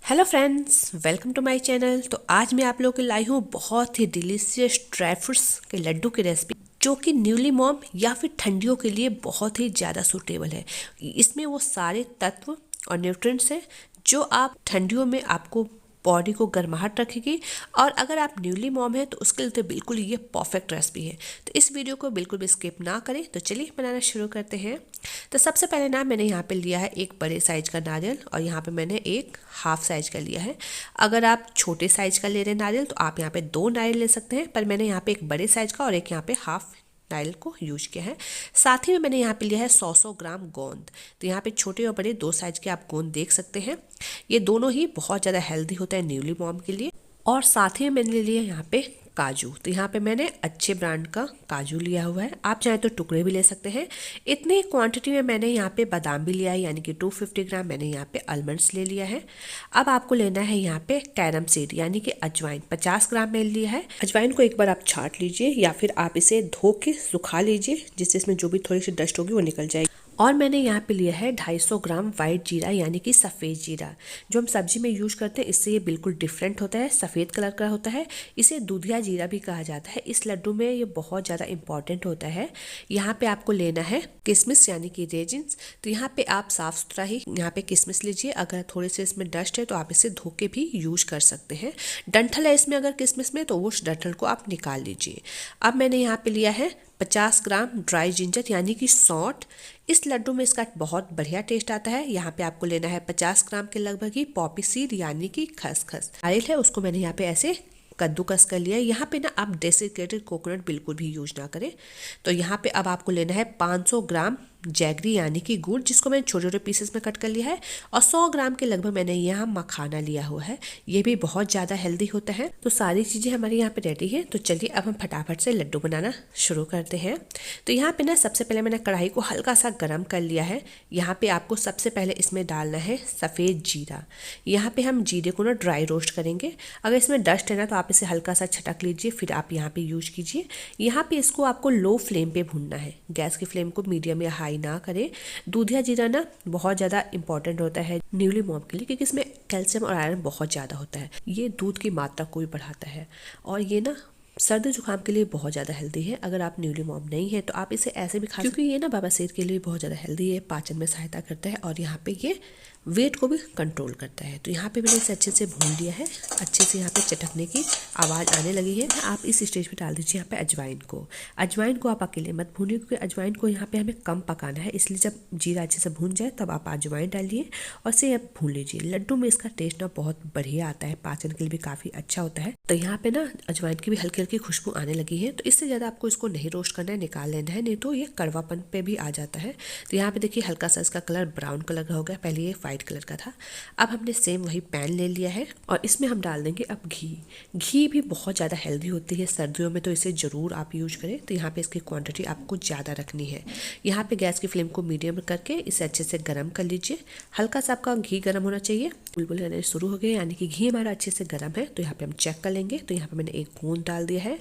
Hello friends, welcome to my channel. तो आज मैं आप लोगों के लाई हूँ बहुत ही डिलीशियस ड्राई फ्रूट्स के लड्डू की रेसिपी, जो कि न्यूली मॉम या फिर ठंडियों के लिए बहुत ही ज़्यादा सूटेबल है। इसमें वो सारे तत्व और न्यूट्रिएंट्स हैं जो आप ठंडियों में आपको बॉडी को गर्माहट रखेगी। और अगर आप न्यूली मॉम है तो उसके लिए तो बिल्कुल ये परफेक्ट रेसिपी है। तो इस वीडियो को बिल्कुल भी स्किप ना करें। तो चलिए बनाना शुरू करते हैं। तो सबसे पहले ना मैंने यहाँ पे लिया है एक बड़े साइज का नारियल, और यहाँ पे मैंने एक हाफ साइज का लिया है। अगर आप छोटे साइज का ले रहे हैं नारियल तो आप यहाँ पे 2 नारियल ले सकते हैं, पर मैंने यहाँ पे एक बड़े साइज का और एक यहाँ पे हाफ नारियल को यूज किया है। साथ ही में मैंने यहाँ पे लिया है 100 ग्राम गोंद। तो यहाँ पे छोटे और बड़े 2 साइज के आप गोंद देख सकते हैं। ये दोनों ही बहुत ज़्यादा हेल्दी होता है न्यूली मॉम के लिए। और साथ ही में मैंने लिया यहाँ पे काजू। तो यहाँ पे मैंने अच्छे ब्रांड का काजू लिया हुआ है, आप चाहे तो टुकड़े भी ले सकते हैं। इतनी क्वांटिटी में मैंने यहाँ पे बादाम भी लिया है, यानी कि 250 ग्राम मैंने यहाँ पे आलमंड्स ले लिया है। अब आपको लेना है यहाँ पे कैरम सीड यानी कि अजवाइन, 50 ग्राम मैंने लिया है। अजवाइन को एक बार आप छांट लीजिए या फिर आप इसे धो के सुखा लीजिए, जिससे इसमें जो भी थोड़ी सी डस्ट होगी वो निकल जाएगी। और मैंने यहाँ पे लिया है 250 ग्राम वाइट जीरा यानी कि सफ़ेद जीरा, जो हम सब्जी में यूज करते हैं। इससे ये बिल्कुल डिफरेंट होता है, सफ़ेद कलर का होता है। इसे दूधिया जीरा भी कहा जाता है। इस लड्डू में ये बहुत ज़्यादा इंपॉर्टेंट होता है। यहाँ पे आपको लेना है किशमिश यानी कि रेजिन्स। तो यहाँ पे आप साफ़ सुथरा ही यहाँ पे किशमिश लीजिए। अगर थोड़े से इसमें डस्ट है तो आप इसे धो के भी यूज कर सकते हैं। डंठल है इसमें अगर किशमिश में, तो उस डंठल को आप निकाल लीजिए। अब मैंने यहाँ पे लिया है 50 ग्राम ड्राई जिंजर यानी कि सौंठ। इस लड्डू में इसका बहुत बढ़िया टेस्ट आता है। यहाँ पे आपको लेना है 50 ग्राम के लगभग ही पॉपी सीड यानी कि खसखस। नारियल है उसको मैंने यहाँ पे ऐसे कद्दूकस कर लिया है। यहाँ पे ना आप डेसिकेटेड कोकोनट बिल्कुल भी यूज ना करें। तो यहाँ पे अब आपको लेना है 500 ग्राम जैगरी यानी कि गुड़, जिसको मैंने छोटे छोटे पीसेस में कट कर लिया है। और 100 ग्राम के लगभग मैंने यहाँ मखाना लिया हुआ है। ये भी बहुत ज़्यादा हेल्दी होता है। तो सारी चीज़ें हमारे यहाँ पे रेडी है। तो चलिए अब हम फटाफट से लड्डू बनाना शुरू करते हैं। तो यहाँ पे ना सबसे पहले मैंने कढ़ाई को हल्का सा गर्म कर लिया है। यहाँ पे आपको सबसे पहले इसमें डालना है सफ़ेद जीरा। यहाँ पे हम जीरे को ना ड्राई रोस्ट करेंगे। अगर इसमें डस्ट है ना तो आप इसे हल्का सा छटक लीजिए, फिर आप यहाँ पे यूज कीजिए। यहाँ पे इसको आपको लो फ्लेम पे भूनना है, गैस की फ्लेम को मीडियम या हाई ना करें। दूधिया जीरा ना बहुत ज़्यादा इंपॉर्टेंट होता है न्यूली मॉम के लिए, क्योंकि इसमें कैल्शियम और आयरन बहुत ज़्यादा होता है। ये दूध की मात्रा को भी बढ़ाता है और ये ना सर्दी जुकाम के लिए बहुत ज़्यादा हेल्दी है। अगर आप न्यूली मॉम नहीं है तो आप इसे ऐसे भी खा, क्योंकि ये ना बवासीर के लिए बहुत ज़्यादा हेल्दी है, पाचन में सहायता करता है और यहाँ पे ये वेट को भी कंट्रोल करता है। तो यहाँ पे मैंने इसे अच्छे से भून लिया है। अच्छे से यहाँ पे चटकने की आवाज़ आने लगी है। आप इस स्टेज पे डाल दीजिए यहाँ पे अजवाइन को। अजवाइन को आप अकेले मत भूनिए, क्योंकि अजवाइन को यहाँ पे हमें कम पकाना है, इसलिए जब जीरा अच्छे से भून जाए तब आप अजवाइन डालिए और इसे अब भून लीजिए। लड्डू में इसका टेस्ट ना बहुत बढ़िया आता है, पाचन के लिए भी काफ़ी अच्छा होता है। तो यहाँ पे ना अजवाइन की भी हल्की हल्की खुशबू आने लगी है। तो इससे ज़्यादा आपको इसको नहीं रोस्ट करना है, निकाल लेना है, नहीं तो ये कड़वापन पे भी आ जाता है। तो यहाँ पे देखिए हल्का सा इसका कलर ब्राउन कलर का हो गया, पहले ये वाइट कलर का था। अब हमने सेम वही पैन ले लिया है और इसमें हम डाल देंगे अब घी। घी भी बहुत ज़्यादा हेल्दी होती है सर्दियों में, तो इसे ज़रूर आप यूज करें। तो यहाँ पे इसकी क्वांटिटी आपको ज़्यादा रखनी है। यहाँ पे गैस की फ्लेम को मीडियम करके इसे अच्छे से गर्म कर लीजिए। हल्का सा आपका घी गर्म होना चाहिए, बुलबुले आने शुरू हो गए यानी कि घी हमारा अच्छे से गर्म है। तो यहाँ पे हम चेक कर लेंगे। तो यहाँ पे मैंने एक गोंद डाल दिया है,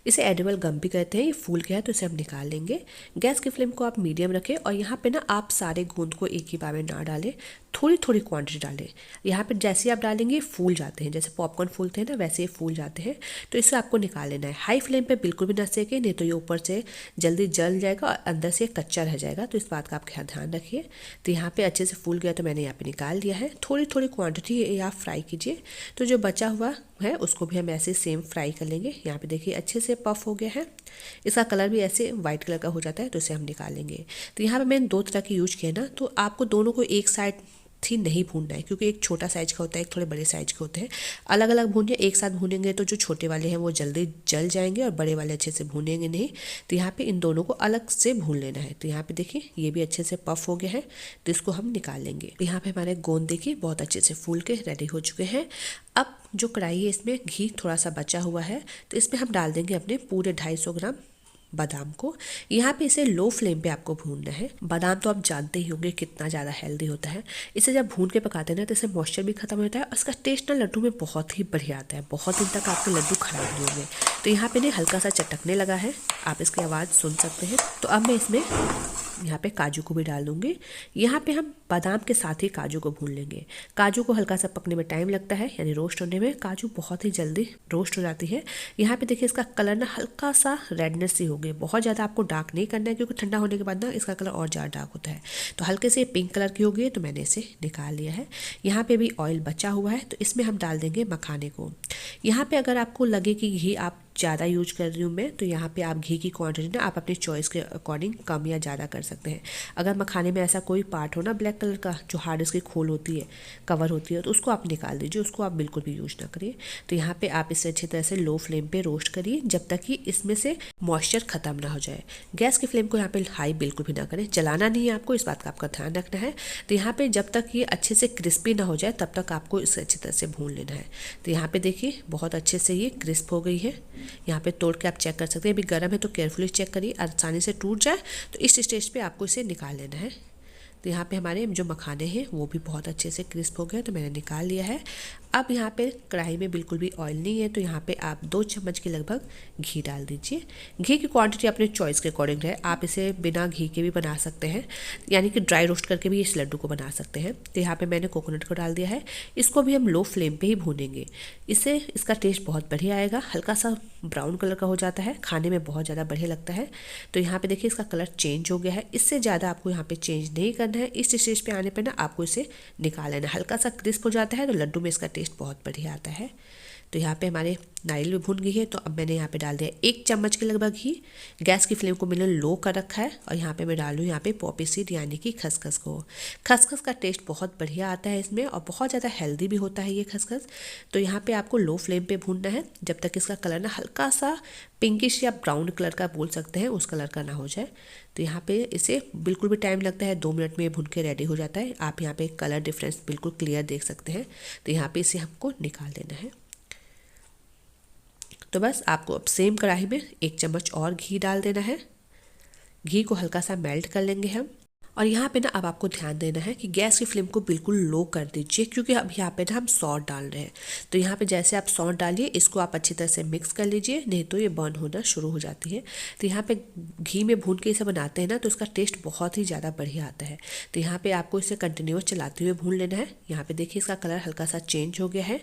इसे एडिबल गम भी कहते हैं। ये फूल गया है तो इसे हम निकाल लेंगे। गैस की फ्लेम को आप मीडियम रखें और यहाँ पे ना आप सारे गोंद को एक ही बार में ना डालें, थोड़ी थोड़ी क्वांटिटी डालें। यहाँ पे जैसे आप डालेंगे फूल जाते हैं, जैसे पॉपकॉर्न फूलते हैं ना वैसे ये फूल जाते हैं। तो इसे आपको निकाल लेना है। हाई फ्लेम पे बिल्कुल भी ना सेकें, नहीं तो ये ऊपर से जल्दी जल जाएगा और अंदर से कच्चा रह जाएगा। तो इस बात का आप ध्यान रखिए। तो यहाँ पे अच्छे से फूल गया तो मैंने यहाँ पे निकाल लिया है। थोड़ी थोड़ी क्वांटिटी आप फ्राई कीजिए। तो जो बचा हुआ है उसको भी हम ऐसे सेम फ्राई कर लेंगे। यहाँ पे देखिए अच्छे से पफ हो गया है, इसका कलर भी ऐसे वाइट कलर का हो जाता है। तो इसे हम निकाल लेंगे। तो यहाँ पे मैंने 2 तरह की यूज किया ना, तो आपको दोनों को एक साइड ही नहीं भूनना है, क्योंकि एक छोटा साइज का होता है, एक थोड़े बड़े साइज के होते हैं। अलग अलग भूनिए, एक साथ भूनेंगे तो जो छोटे वाले हैं वो जल्दी जल जाएंगे और बड़े वाले अच्छे से भूनेंगे नहीं। तो यहाँ पे इन दोनों को अलग से भून लेना है। तो यहाँ पे देखिए ये भी अच्छे से पफ हो गया है, तो इसको हम निकाल लेंगे। तो यहाँ पे हमारे गोंद देखिए बहुत अच्छे से फूल के रेडी हो चुके हैं। अब जो कढ़ाई है इसमें घी थोड़ा सा बचा हुआ है, तो इसमें हम डाल देंगे अपने पूरे 250 ग्राम बादाम को। यहाँ पे इसे लो फ्लेम पे आपको भूनना है। बादाम तो आप जानते ही होंगे कितना ज़्यादा हेल्दी होता है। इसे जब भून के पकाते हैं ना तो इससे मॉइस्चर भी खत्म होता है और इसका टेस्ट ना लड्डू में बहुत ही बढ़िया आता है। बहुत दिन तक आपके लड्डू खराब नहीं होंगे। तो यहाँ पे ना हल्का सा चटकने लगा है, आप इसकी आवाज़ सुन सकते हैं। तो अब मैं इसमें यहाँ पे काजू को भी डाल दूँगी। यहाँ पे हम बादाम के साथ ही काजू को भून लेंगे। काजू को हल्का सा पकने में टाइम लगता है, यानी रोस्ट होने में। काजू बहुत ही जल्दी रोस्ट हो जाती है। यहाँ पे देखिए इसका कलर ना हल्का सा रेडनेस सी हो गई। बहुत ज़्यादा आपको डार्क नहीं करना है, क्योंकि ठंडा होने के बाद ना इसका कलर और ज़्यादा डार्क होता है। तो हल्के से पिंक कलर की हो गई, तो मैंने इसे निकाल लिया है। यहाँ पे भी ऑयल बचा हुआ है, तो इसमें हम डाल देंगे मखाने को। यहाँ पे अगर आपको लगे कि घी आप ज़्यादा यूज कर रही हूँ मैं, तो यहाँ पे आप घी की क्वांटिटी ना आप अपनी चॉइस के अकॉर्डिंग कम या ज़्यादा कर सकते हैं। अगर मखाने में ऐसा कोई पार्ट हो ना ब्लैक कलर का, जो हार्ड इसकी खोल होती है, कवर होती है, तो उसको आप निकाल दीजिए, उसको आप बिल्कुल भी यूज ना करिए। तो यहाँ पे आप इसे अच्छी तरह से लो फ्लेम पे रोस्ट करिए, जब तक कि इसमें से मॉइस्चर खत्म ना हो जाए। गैस की फ्लेम को यहाँ पे हाई बिल्कुल भी ना करें, जलाना नहीं है आपको, इस बात का आपका ध्यान रखना है। तो यहाँ पे जब तक ये अच्छे से क्रिस्पी ना हो जाए, तब तक आपको इसे अच्छी तरह से भून लेना है। तो यहाँ पे देखिए बहुत अच्छे से ये क्रिस्प हो गई है। यहाँ पे तोड़ के आप चेक कर सकते हैं, अभी गर्म है तो केयरफुली चेक करिए, आसानी से टूट जाए तो इस स्टेज पे आपको इसे निकाल लेना है। तो यहाँ पे हमारे जो मखाने हैं वो भी बहुत अच्छे से क्रिस्प हो गए, तो मैंने निकाल लिया है। अब यहाँ पे कढ़ाई में बिल्कुल भी ऑयल नहीं है, तो यहाँ पे आप 2 चम्मच के लगभग घी डाल दीजिए। घी की क्वांटिटी अपने चॉइस के अकॉर्डिंग है, आप इसे बिना घी के भी बना सकते हैं, यानी कि ड्राई रोस्ट करके भी इस लड्डू को बना सकते हैं। तो यहाँ पे मैंने कोकोनट को डाल दिया है, इसको भी हम लो फ्लेम पे ही भूनेंगे। इससे इसका टेस्ट बहुत बढ़िया आएगा, हल्का सा ब्राउन कलर का हो जाता है, खाने में बहुत ज़्यादा बढ़िया लगता है। तो यहाँ पे देखिए इसका कलर चेंज हो गया है, इससे ज़्यादा आपको यहाँ पे चेंज नहीं करना है। इस स्टेज पे आने पे ना आपको इसे निकाल लेना है। हल्का सा क्रिस्प हो जाता है तो लड्डू में इसका टेस्ट बहुत बढ़िया आता है। तो यहाँ पे हमारे नारियल भी भून गई है, तो अब मैंने यहाँ पे डाल दिया 1 चम्मच के लगभग घी। गैस की फ्लेम को मैंने लो कर रखा है, और यहाँ पे मैं डालूँ यहाँ पे पॉपी सीड यानी कि खसखस को। खसखस का टेस्ट बहुत बढ़िया आता है इसमें, और बहुत ज़्यादा हेल्दी भी होता है ये खसखस। तो यहाँ पे आपको लो फ्लेम पे भूनना है, जब तक इसका कलर ना हल्का सा पिंकिश या ब्राउन कलर का बोल सकते हैं, उस कलर का ना हो जाए। तो यहाँ पे इसे बिल्कुल भी टाइम लगता है, 2 मिनट में भून के रेडी हो जाता है। आप यहाँ पे कलर डिफरेंस बिल्कुल क्लियर देख सकते हैं। तो यहाँ पे इसे हमको निकाल देना है। तो बस आपको अब सेम कढ़ाई में 1 चम्मच और घी डाल देना है। घी को हल्का सा मेल्ट कर लेंगे हम। और यहाँ पे ना अब आपको ध्यान देना है कि गैस की फ्लेम को बिल्कुल लो कर दीजिए, क्योंकि अब यहाँ पे ना हम सॉल्ट डाल रहे हैं। तो यहाँ पे जैसे आप सॉल्ट डालिए, इसको आप अच्छी तरह से मिक्स कर लीजिए, नहीं तो ये बर्न होना शुरू हो जाती है। तो यहाँ पे घी में भून के इसे बनाते हैं ना, तो इसका टेस्ट बहुत ही ज़्यादा बढ़िया आता है। तो यहाँ पे आपको इसे कंटिन्यूस चलाते हुए भून लेना है। यहाँ पे देखिए इसका कलर हल्का सा चेंज हो गया है,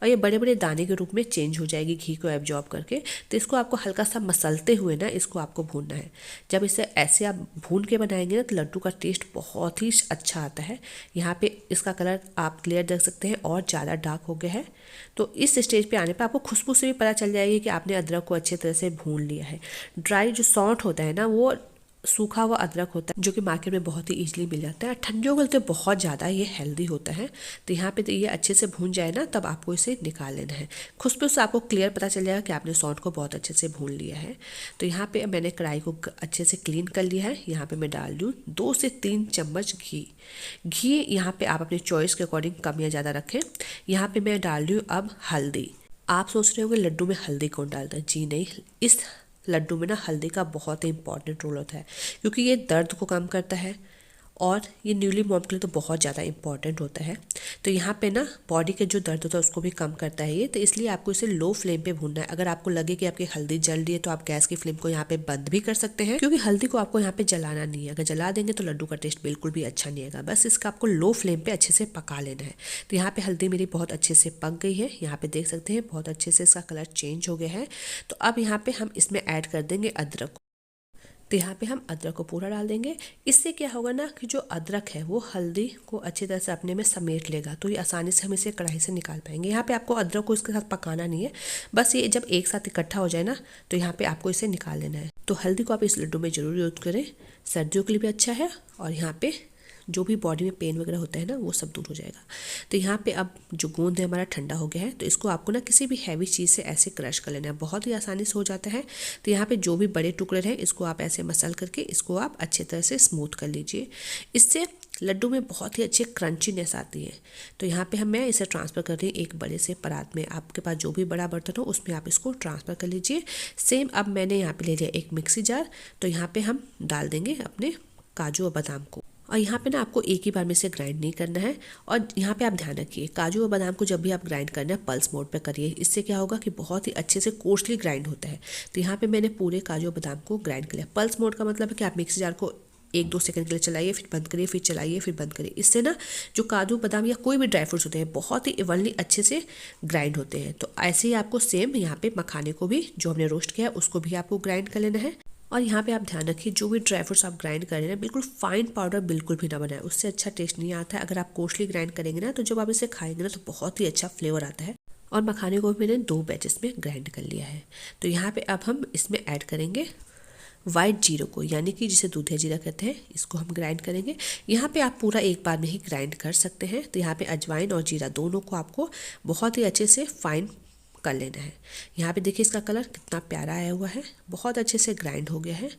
और ये बड़े बड़े दाने के रूप में चेंज हो जाएगी घी को एब्जॉर्ब करके। तो इसको आपको हल्का सा मसलते हुए ना इसको आपको भूनना है। जब इसे ऐसे आप भून के बनाएंगे ना, तो लड्डू का टेस्ट बहुत ही अच्छा आता है। यहाँ पे इसका कलर आप क्लियर देख सकते हैं, और ज़्यादा डार्क हो गया है। तो इस स्टेज पे आने पे आपको खुशबू से भी पता चल जाएगी कि आपने अदरक को अच्छे तरह से भून लिया है। ड्राई जो सौंठ होता है ना, वो सूखा हुआ अदरक होता है, जो कि मार्केट में बहुत ही ईजिली मिल जाता है। ठंडियों के लिए तो बहुत ज़्यादा ये हेल्दी होता है। तो यहाँ पे तो ये अच्छे से भून जाए ना, तब आपको इसे निकाल लेना है। खुशबू से आपको क्लियर पता चल जाएगा कि आपने सौंठ को बहुत अच्छे से भून लिया है। तो यहाँ पे मैंने कढ़ाई को अच्छे से क्लीन कर लिया है। यहाँ पे मैं डाल दूँ 2 से 3 चम्मच घी। घी यहाँ पे आप अपनी चॉइस के अकॉर्डिंग कम या ज़्यादा रखें। यहाँ पे मैं डाल दूँ अब हल्दी। आप सोच रहे होंगे लड्डू में हल्दी कौन डालता है? जी नहीं, इस लड्डू में ना हल्दी का बहुत ही इंपॉर्टेंट रोल होता है, क्योंकि ये दर्द को कम करता है, और ये न्यूली मॉम के लिए तो बहुत ज़्यादा इंपॉर्टेंट होता है। तो यहाँ पे ना बॉडी के जो दर्द होता है उसको भी कम करता है ये। तो इसलिए आपको इसे लो फ्लेम पे भूनना है। अगर आपको लगे कि आपकी हल्दी जल रही है, तो आप गैस की फ्लेम को यहाँ पे बंद भी कर सकते हैं, क्योंकि हल्दी को आपको यहाँ पे जलाना नहीं है। अगर जला देंगे तो लड्डू का टेस्ट बिल्कुल भी अच्छा नहीं आएगा। बस इसका आपको लो फ्लेम पे अच्छे से पका लेना है। तो यहाँ पे हल्दी मेरी बहुत अच्छे से पक गई है। यहाँ पे देख सकते हैं बहुत अच्छे से इसका कलर चेंज हो गया है। तो अब यहाँ पे हम इसमें ऐड कर देंगे अदरक। तो यहाँ पे हम अदरक को पूरा डाल देंगे। इससे क्या होगा ना कि जो अदरक है वो हल्दी को अच्छी तरह से अपने में समेट लेगा, तो ये आसानी से हम इसे कढ़ाई से निकाल पाएंगे। यहाँ पे आपको अदरक को इसके साथ पकाना नहीं है, बस ये जब एक साथ इकट्ठा हो जाए ना, तो यहाँ पे आपको इसे निकाल लेना है। तो हल्दी को आप इस लड्डू में ज़रूर यूज़ करें, सर्दियों के लिए भी अच्छा है, और यहाँ पे जो भी बॉडी में पेन वगैरह होता है ना, वो सब दूर हो जाएगा। तो यहाँ पे अब जो गोंद है हमारा ठंडा हो गया है, तो इसको आपको ना किसी भी हैवी चीज़ से ऐसे क्रश कर लेना है, बहुत ही आसानी से हो जाता है। तो यहाँ पे जो भी बड़े टुकड़े हैं, इसको आप ऐसे मसल करके इसको आप अच्छे तरह से स्मूथ कर लीजिए। इससे लड्डू में बहुत ही अच्छी क्रंचीनेस आती है। तो यहाँ पे मैं इसे ट्रांसफ़र कर रही हूँ एक बड़े से परात में। आपके पास जो भी बड़ा बर्तन हो उसमें आप इसको ट्रांसफ़र कर लीजिए। सेम अब मैंने यहाँ पे ले लिया एक मिक्सी जार। तो यहाँ पे हम डाल देंगे अपने काजू और बादाम को, और यहाँ पे ना आपको एक ही बार में से ग्राइंड नहीं करना है। और यहाँ पे आप ध्यान रखिए, काजू और बादाम को जब भी आप ग्राइंड करना है पल्स मोड पे करिए। इससे क्या होगा कि बहुत ही अच्छे से कोर्सली ग्राइंड होता है। तो यहाँ पे मैंने पूरे काजू और बादाम को ग्राइंड कर लिया। पल्स मोड का मतलब है कि आप मिक्सी जार को 1-2 सेकंड के लिए चलाइए, फिर बंद करिए, फिर चलाइए, फिर बंद करिए। इससे ना जो काजू बादाम या कोई भी ड्राई फ्रूट्स होते हैं बहुत ही इवनली अच्छे से ग्राइंड होते हैं। तो ऐसे ही आपको सेम यहाँ पे मखाने को भी जो हमने रोस्ट किया है उसको भी आपको ग्राइंड कर लेना है। और यहाँ पे आप ध्यान रखिए जो भी ड्राई फ्रूट्स आप ग्राइंड कर रहे हैं बिल्कुल फाइन पाउडर बिल्कुल भी ना बनाए, उससे अच्छा टेस्ट नहीं आता है। अगर आप कोर्सली ग्राइंड करेंगे ना तो जब आप इसे खाएंगे ना तो बहुत ही अच्छा फ्लेवर आता है। और मखाने को भी मैंने 2 बैचेस में ग्राइंड कर लिया है। तो यहाँ पे अब हम इसमें ऐड करेंगे वाइट जीरो को, यानी कि जिसे दूधिया जीरा कहते हैं, इसको हम ग्राइंड करेंगे। यहाँ पे आप पूरा एक बार में ही ग्राइंड कर सकते हैं। तो यहाँ पे अजवाइन और जीरा दोनों को आपको बहुत ही अच्छे से फाइन कर लेना है। यहाँ पे देखिए इसका कलर कितना प्यारा आया हुआ है, बहुत अच्छे से ग्राइंड हो गया है।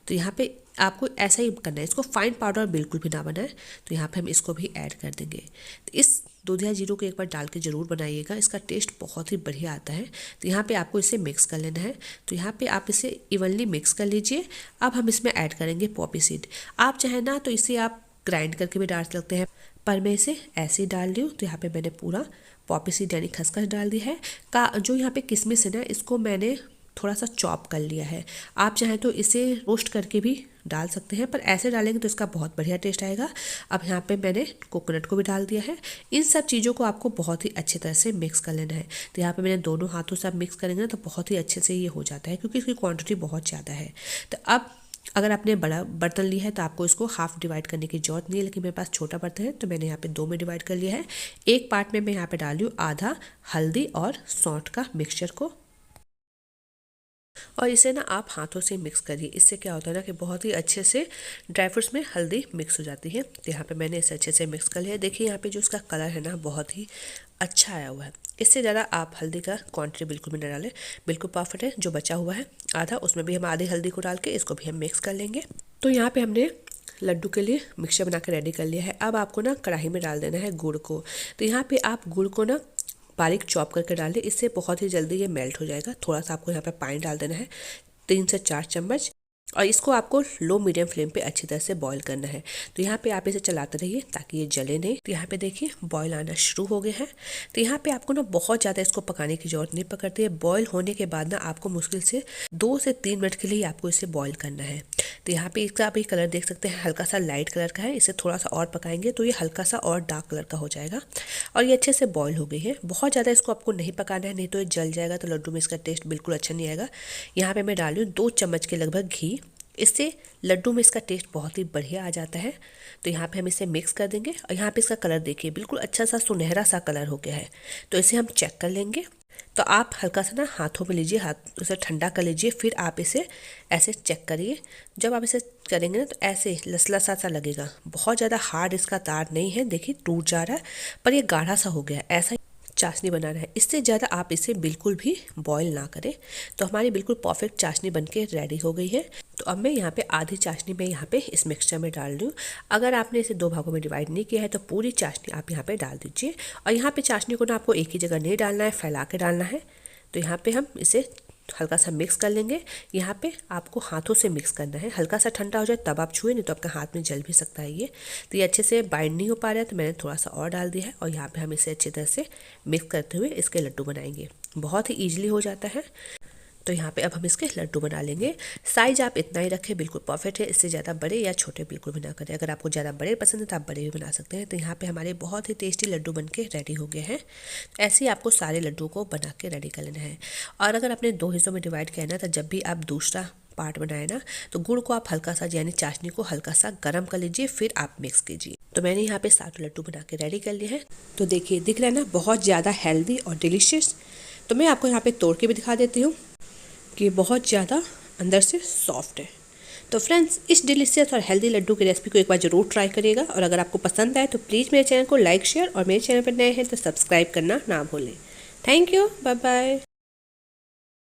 तो यहाँ पे आपको ऐसा ही करना है, इसको फाइन पाउडर बिल्कुल भी ना बनाए। तो यहाँ पे हम इसको भी ऐड कर देंगे। तो इस दूधिया जीरो को एक बार डाल के ज़रूर बनाइएगा, इसका टेस्ट बहुत ही बढ़िया आता है। तो यहाँ पे आपको इसे मिक्स कर लेना है। तो यहाँ पे आप इसे इवनली मिक्स कर लीजिए। अब हम इसमें ऐड करेंगे पॉपी सीड। आप चाहे ना तो इसे आप ग्राइंड करके भी डाल सकते हैं, पर मैं इसे ऐसे ही डाल रही हूँ। तो यहाँ पे मैंने पूरा पॉपी सीड यानी खसखस डाल दी है। जो यहाँ पे किशमिश है ना, इसको मैंने थोड़ा सा चॉप कर लिया है। आप चाहें तो इसे रोस्ट करके भी डाल सकते हैं, पर ऐसे डालेंगे तो इसका बहुत बढ़िया टेस्ट आएगा। अब यहाँ पे मैंने कोकोनट को भी डाल दिया है। इन सब चीज़ों को आपको बहुत ही अच्छी तरह से मिक्स कर लेना है। तो यहाँ पे मैंने दोनों हाथों से आप मिक्स करेंगे ना तो बहुत ही अच्छे से ये हो जाता है, क्योंकि इसकी क्वांटिटी बहुत ज़्यादा है। तो अब अगर आपने बड़ा बर्तन लिया है तो आपको इसको हाफ डिवाइड करने की जरूरत नहीं है, लेकिन मेरे पास छोटा बर्तन है तो मैंने यहाँ पे 2 में डिवाइड कर लिया है। एक पार्ट में मैं यहाँ पे डाल रही हूँ आधा हल्दी और सौंठ का मिक्सचर को, और इसे ना आप हाथों से मिक्स करिए। इससे क्या होता है ना कि बहुत ही अच्छे से ड्राई फ्रूट्स में हल्दी मिक्स हो जाती है। तो यहाँ पे मैंने इसे अच्छे से मिक्स कर लिया। देखिए यहाँ पे जो इसका कलर है ना बहुत ही अच्छा आया हुआ है। इससे ज़्यादा आप हल्दी का क्वांटिटी बिल्कुल भी न डालें, बिल्कुल परफेक्ट है। जो बचा हुआ है आधा, उसमें भी हम आधी हल्दी को डाल के इसको भी हम मिक्स कर लेंगे। तो यहाँ पे हमने लड्डू के लिए मिक्सचर बना के रेडी कर लिया है। अब आपको ना कढ़ाई में डाल देना है गुड़ को। तो यहाँ पे आप गुड़ को ना बारीक चॉप करके डाल दें, इससे बहुत ही जल्दी ये मेल्ट हो जाएगा। थोड़ा सा आपको यहाँ पे पानी डाल देना है, 3 से 4 चम्मच, और इसको आपको लो मीडियम फ्लेम पे अच्छी तरह से बॉईल करना है। तो यहाँ पे आप इसे चलाते रहिए ताकि ये जले नहीं। तो यहाँ पे देखिए बॉईल आना शुरू हो गए हैं। तो यहाँ पे आपको ना बहुत ज़्यादा इसको पकाने की जरूरत नहीं पकड़ती है। बॉईल होने के बाद ना आपको मुश्किल से 2 से 3 मिनट के लिए आपको इसे बॉईल करना है। तो यहाँ पे इसका आप ये कलर देख सकते हैं, हल्का सा लाइट कलर का है। इसे थोड़ा सा और पकाएंगे तो ये हल्का सा और डार्क कलर का हो जाएगा। और ये अच्छे से बॉईल हो गई है। बहुत ज़्यादा इसको आपको नहीं पकाना है, नहीं तो ये जल जाएगा, तो लड्डू में इसका टेस्ट बिल्कुल अच्छा नहीं आएगा। यहाँ पे मैं डाल रही हूँ 2 चम्मच के लगभग घी। इससे लड्डू में इसका टेस्ट बहुत ही बढ़िया आ जाता है। तो यहाँ पे हम इसे मिक्स कर देंगे। और यहाँ पे इसका कलर देखिए बिल्कुल अच्छा सा सुनहरा सा कलर हो गया है। तो इसे हम चेक कर लेंगे। तो आप हल्का सा ना हाथों में लीजिए, हाथ उसे ठंडा कर लीजिए, फिर आप इसे ऐसे चेक करिए। जब आप इसे करेंगे ना तो ऐसे लसलसा सा लगेगा, बहुत ज़्यादा हार्ड इसका तार नहीं है। देखिए टूट जा रहा है, पर ये गाढ़ा सा हो गया, ऐसा चाशनी बनाना है। इससे ज़्यादा आप इसे बिल्कुल भी बॉईल ना करें। तो हमारी बिल्कुल परफेक्ट चाशनी बनके रेडी हो गई है। तो अब मैं यहाँ पे आधी चाशनी में यहाँ पे इस मिक्सचर में डाल रही हूँ। अगर आपने इसे 2 भागों में डिवाइड नहीं किया है तो पूरी चाशनी आप यहाँ पे डाल दीजिए। और यहाँ पे चाशनी को ना आपको एक ही जगह नहीं डालना है, फैला के डालना है। तो यहाँ पे हम इसे हल्का सा मिक्स कर लेंगे। यहाँ पे आपको हाथों से मिक्स करना है, हल्का सा ठंडा हो जाए तब आप छुए, नहीं तो आपके हाथ में जल भी सकता है ये। तो ये अच्छे से बाइंड नहीं हो पा रहा है तो मैंने थोड़ा सा और डाल दिया है। और यहाँ पे हम इसे अच्छी तरह से मिक्स करते हुए इसके लड्डू बनाएंगे। बहुत ही ईजिली हो जाता है। तो यहाँ पे अब हम इसके लड्डू बना लेंगे। साइज आप इतना ही रखें, बिल्कुल परफेक्ट है। इससे ज़्यादा बड़े या छोटे बिल्कुल भी ना करें। अगर आपको ज़्यादा बड़े पसंद है तो आप बड़े भी बना सकते हैं। तो यहाँ पे हमारे बहुत ही टेस्टी लड्डू बनके रेडी हो गए हैं। ऐसे ही आपको सारे लड्डू को बना के रेडी कर लेना है। और अगर आपने 2 हिस्सों में डिवाइड किया ना, तो जब भी आप दूसरा पार्ट बनाए ना तो गुड़ को आप हल्का सा यानी चाशनी को हल्का सा गर्म कर लीजिए, फिर आप मिक्स कीजिए। तो मैंने यहाँ पे 7 लड्डू बना के रेडी कर लिए हैं। तो देखिए दिख रहा है ना, बहुत ज़्यादा हेल्दी और डिलीशियस। तो मैं आपको यहाँ पे तोड़ के भी दिखा देती हूँ कि बहुत ज़्यादा अंदर से सॉफ्ट है। तो फ्रेंड्स, इस डिलीशियस और हेल्दी लड्डू की रेसिपी को एक बार ज़रूर ट्राई करिएगा। और अगर आपको पसंद आए तो प्लीज़ मेरे चैनल को लाइक, शेयर, और मेरे चैनल पर नए हैं तो सब्सक्राइब करना ना भूलें। Thank you, bye bye.